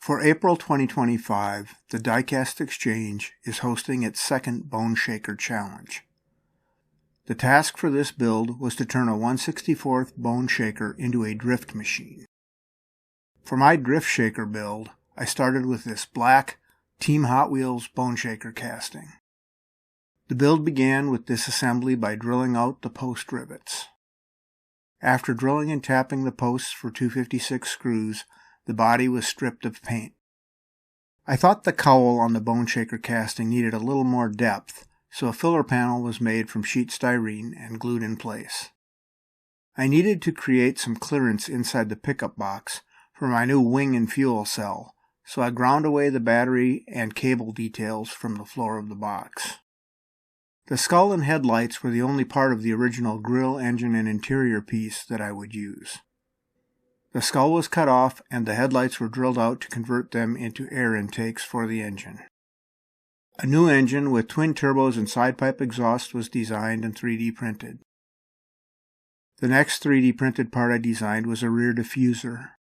For April 2025, the Diecast Exchange is hosting its second Bone Shaker Challenge. The task for this build was to turn a 1/64th Bone Shaker into a drift machine. For my drift shaker build, I started with this black Team Hot Wheels Bone Shaker casting. The build began with disassembly by drilling out the post rivets. After drilling and tapping the posts for 256 screws, the body was stripped of paint. I thought the cowl on the Bone Shaker casting needed a little more depth, so a filler panel was made from sheet styrene and glued in place. I needed to create some clearance inside the pickup box for my new wing and fuel cell, so I ground away the battery and cable details from the floor of the box. The skull and headlights were the only part of the original grille, engine, and interior piece that I would use. The skull was cut off and the headlights were drilled out to convert them into air intakes for the engine. A new engine with twin turbos and side pipe exhaust was designed and 3D printed. The next 3D printed part I designed was a rear diffuser.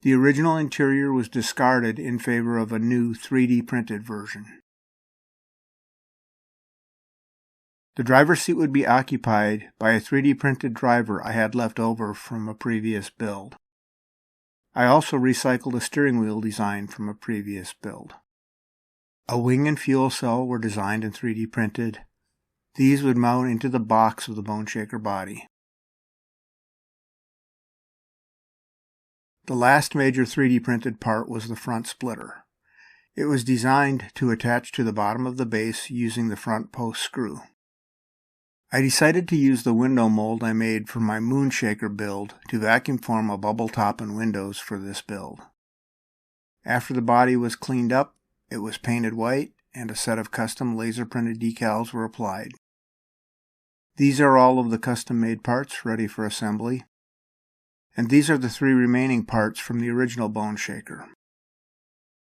The original interior was discarded in favor of a new 3D printed version. The driver's seat would be occupied by a 3D printed driver I had left over from a previous build. I also recycled a steering wheel design from a previous build. A wing and fuel cell were designed and 3D printed. These would mount into the box of the Bone Shaker body. The last major 3D printed part was the front splitter. It was designed to attach to the bottom of the base using the front post screw. I decided to use the window mold I made for my Moon Shaker build to vacuum form a bubble top and windows for this build. After the body was cleaned up, it was painted white and a set of custom laser printed decals were applied. These are all of the custom made parts ready for assembly. And these are the 3 remaining parts from the original Bone Shaker.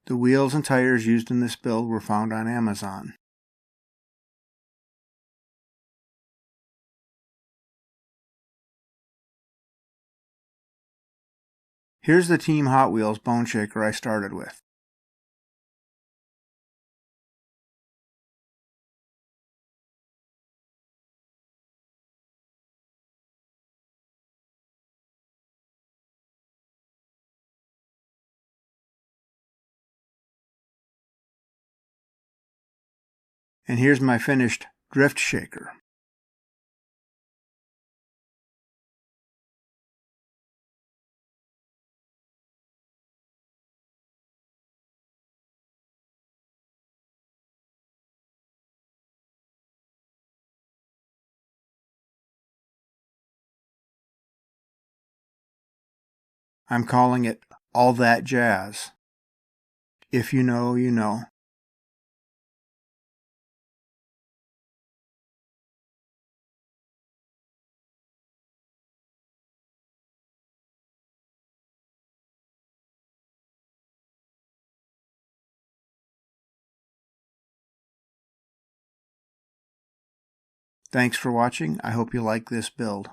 The wheels and tires used in this build were found on Amazon. Here's the Team Hot Wheels Bone Shaker I started with. And here's my finished drift shaker. I'm calling it All That Jazz. If you know, you know. Thanks for watching. I hope you like this build.